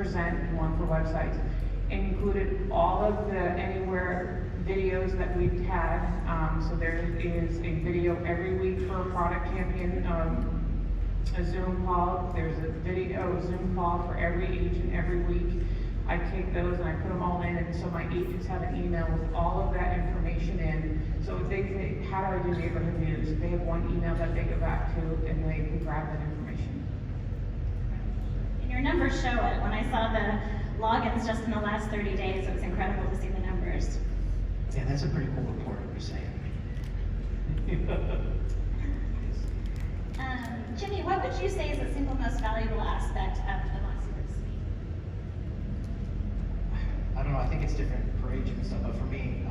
present and one for websites. And included all of the anywhere videos that we've had. So there is a video every week for a product champion, a Zoom call. There's a video Zoom call for every agent every week. I take those and I put them all in, and so my agents have an email with all of that information in. So if they say, how do I do neighborhood news? They have one email that they go back to, and they can grab that information. And your numbers show it. When I saw the logins just in the last 30 days, it was incredible to see the numbers. Yeah, that's a pretty cool report, you're saying. Jimmy, what would you say is the single most valuable aspect of the MoxiWorks suite? I don't know, I think it's different for agents, but for me,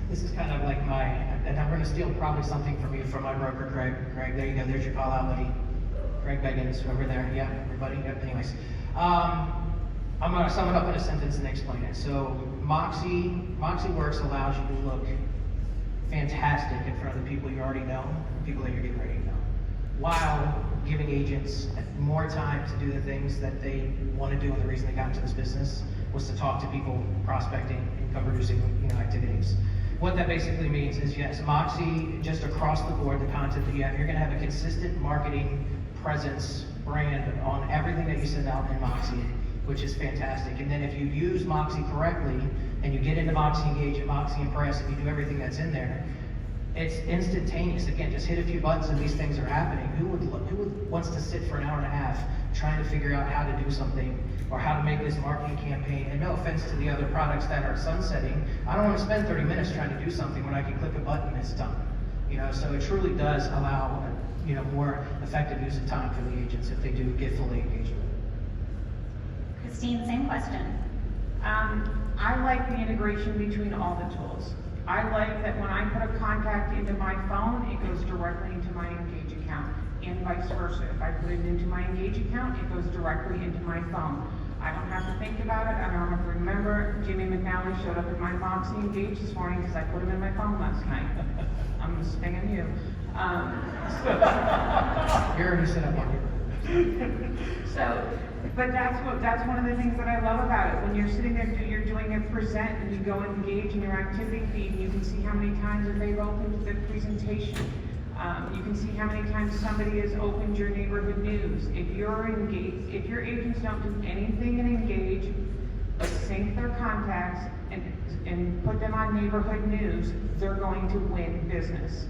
this is kind of like and I'm gonna steal probably something from you from my broker, Craig. Craig, there you go, there's your call out, buddy. Craig Beggins over there, yeah, everybody, yep, anyways. I'm gonna sum it up in a sentence and explain it. So MoxiWorks allows you to look fantastic in front of the people you already know, and people that you're getting ready to know, while giving agents more time to do the things that they want to do, and the reason they got into this business was to talk to people, prospecting, income producing activities. What that basically means is, yes, Moxi, just across the board, the content that you have, you're going to have a consistent marketing presence, brand on everything that you send out in Moxi, which is fantastic. And then if you use Moxi correctly, and you get into Moxi Engage and Moxi Impress, and you do everything that's in there, it's instantaneous. Again, just hit a few buttons and these things are happening. Who wants to sit for an hour and a half trying to figure out how to do something or how to make this marketing campaign? And no offense to the other products that are sunsetting, I don't want to spend 30 minutes trying to do something when I can click a button and it's done. So it truly does allow more effective use of time for the agents if they do get fully engaged with it. Christine, same question. I like the integration between all the tools. I like that when I put a contact into my phone, it goes directly into my Engage account, and vice versa. If I put it into my Engage account, it goes directly into my phone. I don't have to think about it. I don't have to remember. Jimmy McNally showed up at my Moxi Engage this morning because I put him in my phone last night. I'm going to spam you. You're already set up on your But that's one of the things that I love about it. When you're sitting there, you're doing a present, and you go Engage in your activity feed, and you can see how many times that they've opened the presentation. You can see how many times somebody has opened your neighborhood news. If your agents don't do anything in Engage, but sync their contacts and put them on neighborhood news, they're going to win business.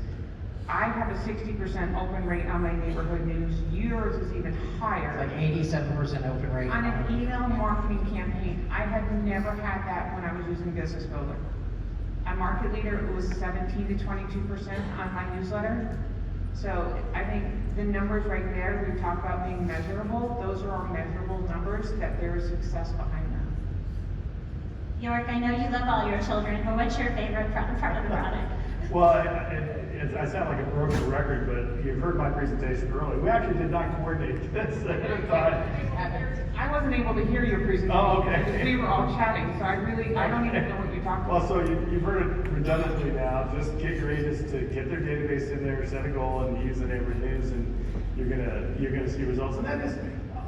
I have a 60% open rate on my neighborhood news. Yours is even higher. Like 87% open rate. On an email marketing campaign, I had never had that when I was using Business Builder. On Market Leader, it was 17 to 22% on my newsletter. So I think the numbers right there, we talk about being measurable. Those are all measurable numbers that there is success behind them. York, I know you love all your children, but what's your favorite part of the product? Well, I sound like a broken record, but you've heard my presentation earlier. We actually did not coordinate this ahead of time. I wasn't able to hear your presentation. Oh, okay. Because we were all chatting, so I don't even know what you're talking about. Well, so you've heard it redundantly now. Just get your agents to get their database in there, set a goal, and use the neighborhood news, and you're gonna see results. And that is,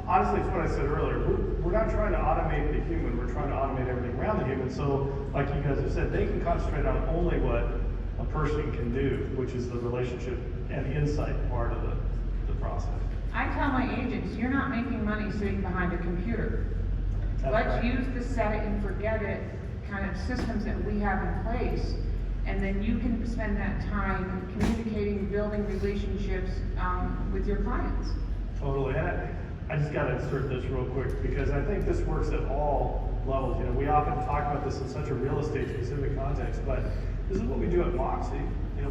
honestly, it's what I said earlier. We're not trying to automate the human. We're trying to automate everything around the human. So, like you guys have said, they can concentrate on only what a person can do, which is the relationship and insight part of the process. I tell my agents, you're not making money sitting behind a computer. Let's use the set it and forget it kind of systems that we have in place, and then you can spend that time communicating, building relationships with your clients. Totally. And I just got to insert this real quick because I think this works at all levels. We often talk about this in such a real estate specific context, but this is what we do at Moxi.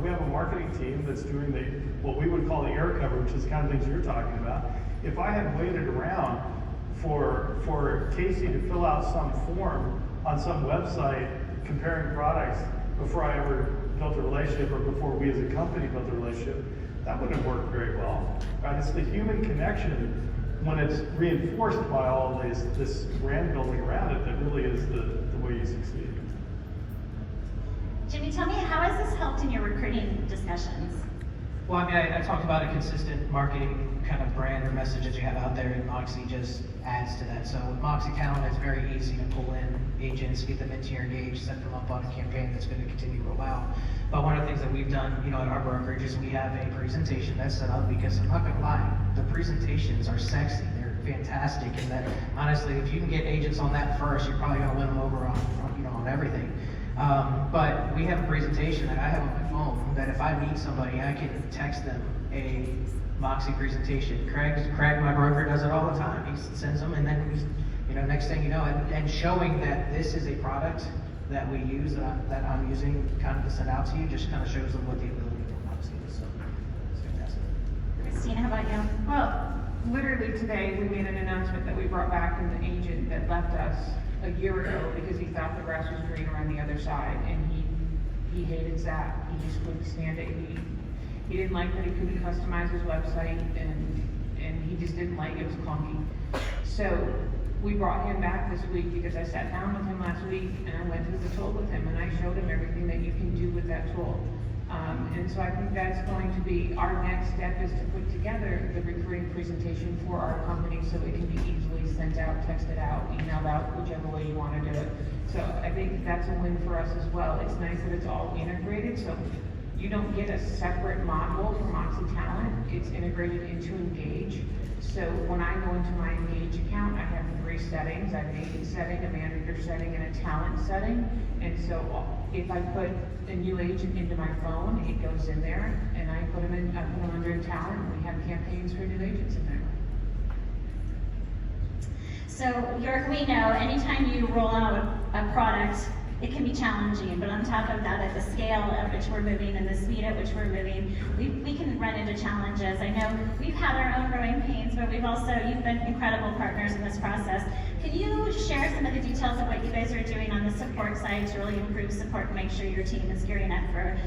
We have a marketing team that's doing what we would call the air cover, which is the kind of things you're talking about. If I had waited around for Casey to fill out some form on some website comparing products before I ever built a relationship or before we as a company built a relationship, that wouldn't have worked very well. Right? It's the human connection when it's reinforced by all this brand building around it that really is the way you succeed. Jimmy, tell me, how has this helped in your recruiting discussions? Well, I talked about a consistent marketing kind of brand or message that you have out there, and Moxi just adds to that. So with Moxi Talent, it's very easy to pull in agents, get them into your engage, set them up on a campaign that's going to continue to roll out. But one of the things that we've done, you know, at our brokerage is we have a presentation that's set up, because I'm not going to lie, the presentations are sexy. They're fantastic, and that honestly, if you can get agents on that first, you're probably going to win them over on, you know, on everything. But we have a presentation that I have on my phone that if I meet somebody, I can text them a Moxi presentation. Craig, my broker, does it all the time. He sends them, and then you know, next thing you know, and showing that this is a product that we use, that I'm using kind of to send out to you, just kind of shows them what the ability of Moxi is. So it's fantastic. Christina, how about you? Well, literally today, we made an announcement that we brought back an agent that left us a year ago because he thought the grass was greener on the other side, and he hated Zap. He just couldn't stand it. He didn't like that he couldn't customize his website, and he just didn't like it. It was clunky. So we brought him back this week because I sat down with him last week and I went through the tool with him, and I showed him everything that you can do with that tool. And so I think that's going to be our next step, is to put together the recruiting presentation for our company so it can be easily sent out, texted out, emailed out, whichever way you want to do it. So I think that's a win for us as well. It's nice that it's all integrated, so you don't get a separate module for Moxi Talent. It's integrated into Engage. So when I go into my Engage account, I have 3 settings. I have an agent setting, a manager setting, and a talent setting. And so if I put a new agent into my phone, it goes in there, and I put them under talent, and we have campaigns for new agents in there. So, York, we know anytime you roll out a product, it can be challenging, but on top of that, at the scale at which we're moving and the speed at which we're moving, we can run into challenges. I know we've had our own growing pains, but you've been incredible partners in this process. Can you share some of the details of what you guys are doing on the support side to really improve support and make sure your team is gearing up for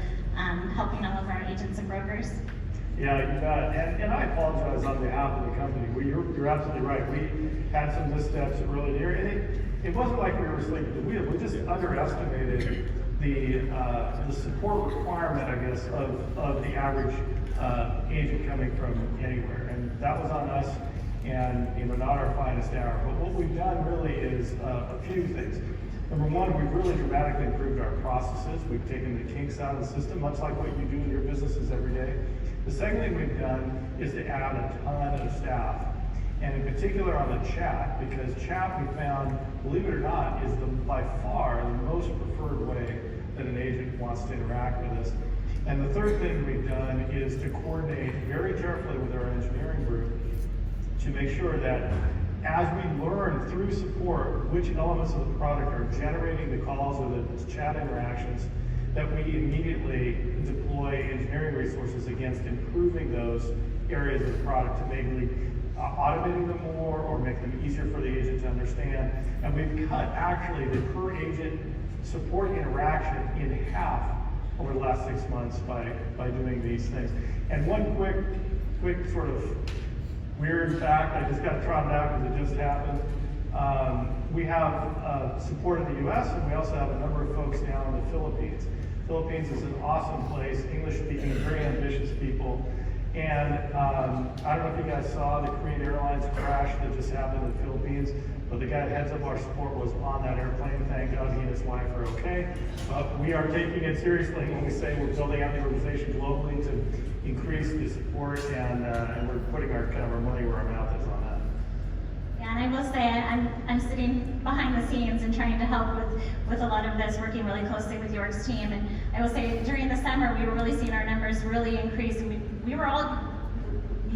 helping all of our agents and brokers? Yeah, you bet. And I apologize on behalf of the company. You're absolutely right. We had some missteps early in the year, and it wasn't like we were sleeping at the wheel. We just underestimated the support requirement, I guess, of the average agent coming from anywhere, and that was on us, and not our finest hour. But what we've done really is a few things. Number one, we've really dramatically improved our processes. We've taken the kinks out of the system, much like what you do in your businesses every day. The second thing we've done is to add a ton of staff, and in particular on the chat, because chat, we found, believe it or not, is by far the most preferred way that an agent wants to interact with us. And the third thing we've done is to coordinate very carefully with our engineering group to make sure that as we learn through support which elements of the product are generating the calls or the chat interactions, that we immediately deploy engineering resources against improving those areas of the product to maybe automating them more or make them easier for the agent to understand. And we've cut actually the per agent support interaction in half over the last 6 months by doing these things. And one quick sort of weird fact, I just got trotted out because it just happened. We have support in the US, and we also have a number of folks down in the Philippines. Philippines is an awesome place, English-speaking, very ambitious people. And I don't know if you guys saw the Korean Airlines crash that just happened in the Philippines, but the guy that heads up our support was on that airplane. Thank God he and his wife are okay. But we are taking it seriously when we say we're building out the organization globally to increase the support, and we're putting our money where our mouth is on that. Yeah, and I will say I'm sitting behind the scenes and trying to help with a lot of this, working really closely with York's team. And I will say during the summer we were really seeing our numbers really increase, and we were all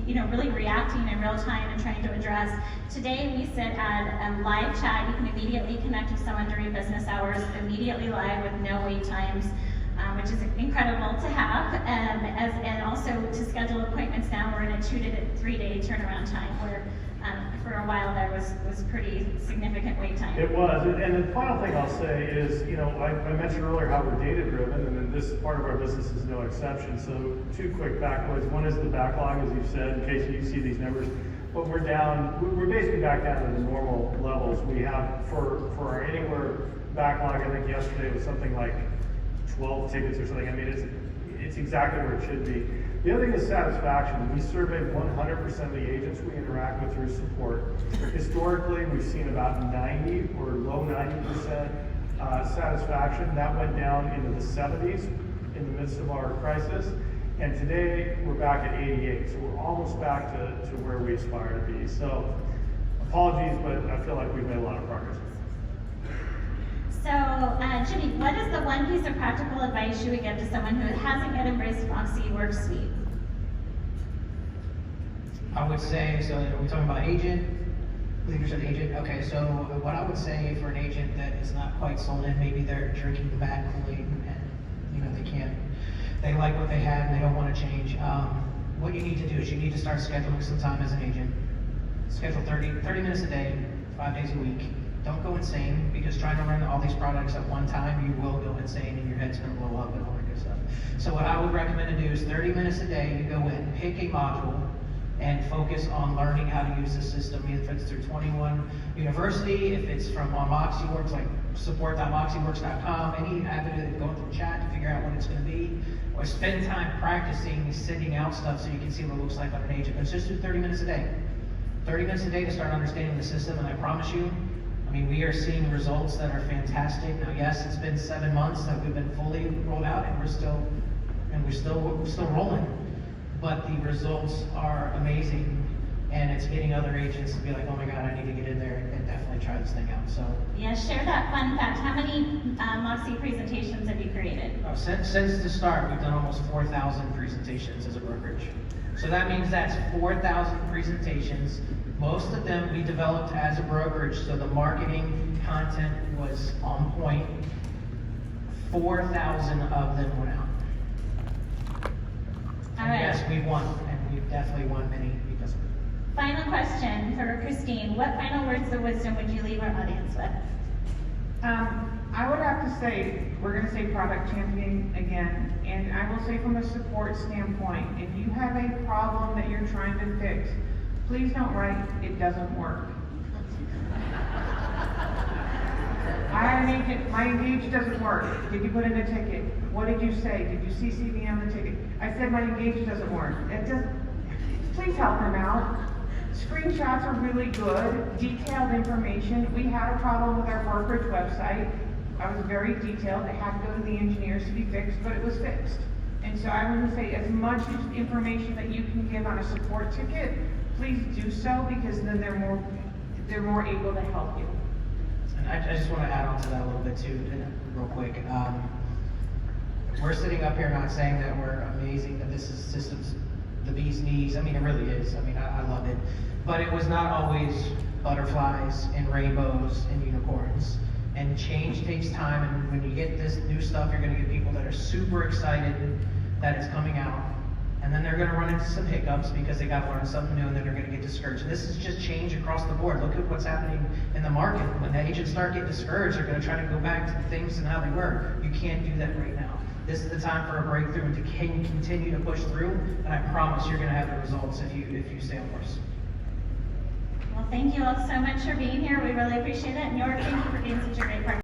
really reacting in real time and trying to address. Today we sit at a live chat. You can immediately connect with someone during business hours, immediately live with no wait times, which is incredible to have. And also to schedule appointments now, we're in a 2 to 3 day turnaround time, where for a while there was pretty significant wait time. It was, and the final thing I'll say is, I mentioned earlier how we're data driven, and then this part of our business is no exception. So 2 quick factoids. One is the backlog, as you said, in case you see these numbers. But we're basically back down to the normal levels. We have, for our Anywhere backlog, I think yesterday was something like 12 tickets or something. I mean, it's exactly where it should be. The other thing is satisfaction. We survey 100% of the agents we interact with through support. Historically, we've seen about 90 or low 90% satisfaction. That went down into the 70s in the midst of our crisis. And today, we're back at 88. So we're almost back to where we aspire to be. So apologies, but I feel like we've made a lot of progress. So, Jimmy, what is the one piece of practical advice you would give to someone who hasn't yet embraced MoxiWorks Suite? I would say, so are we talking about agent, leadership agent? Okay, so what I would say for an agent that is not quite sold in, maybe they're drinking the bad Kool-Aid and they like what they had and they don't want to change. What you need to do is you need to start scheduling some time as an agent. Schedule 30 minutes a day, 5 days a week. Don't go insane, because trying to run all these products at one time, you will go insane and your head's gonna blow up and all that good stuff. So what I would recommend to do is 30 minutes a day, you go in, pick a module, and focus on learning how to use the system, if it's through 21 University, if it's from on MoxiWorks, like support.moxiworks.com, any avenue that go through chat to figure out what it's gonna be, or spend time practicing sending out stuff so you can see what it looks like on an agent. But just do 30 minutes a day. 30 minutes a day to start understanding the system, and I promise you, I mean, we are seeing results that are fantastic. Now, yes, it's been 7 months that we've been fully rolled out, and we're still rolling. But the results are amazing, and it's getting other agents to be like, oh my God, I need to get in there and definitely try this thing out. So, Yeah, share that fun fact. How many Moxi presentations have you created? since the start, we've done almost 4,000 presentations as a brokerage. So that means that's 4,000 presentations. Most of them we developed as a brokerage, so the marketing content was on point. 4,000 of them went out. All right. Yes, we've won, and we've definitely won many because of it. Final question for Christine. What final words of wisdom would you leave our audience with? I would have to say, we're gonna say product champion again, and I will say from a support standpoint, if you have a problem that you're trying to fix, please don't write, it doesn't work. I had an agent, my Engage doesn't work. Did you put in a ticket? What did you say? Did you CC me on the ticket? I said my Engage doesn't work. It doesn't, please help them out. Screenshots are really good, detailed information. We had a problem with our brokerage website. I was very detailed. It had to go to the engineers to be fixed, but it was fixed. And so I would say as much information that you can give on a support ticket, please do so, because then they're more able to help you. And I just want to add on to that a little bit too, real quick. We're sitting up here not saying that we're amazing, that this is systems, the bee's knees. I mean, it really is. I mean, I love it. But it was not always butterflies and rainbows and unicorns. And change takes time, and when you get this new stuff, you're going to get people that are super excited that it's coming out. And then they're going to run into some hiccups because they got to learn something new, and then they're going to get discouraged. And this is just change across the board. Look at what's happening in the market. When the agents start getting discouraged, they're going to try to go back to the things and how they were. You can't do that right now. This is the time for a breakthrough and to continue to push through. And I promise you're going to have the results if you stay on course. Well, thank you all so much for being here. We really appreciate it. And York, thank you for being such a great partner.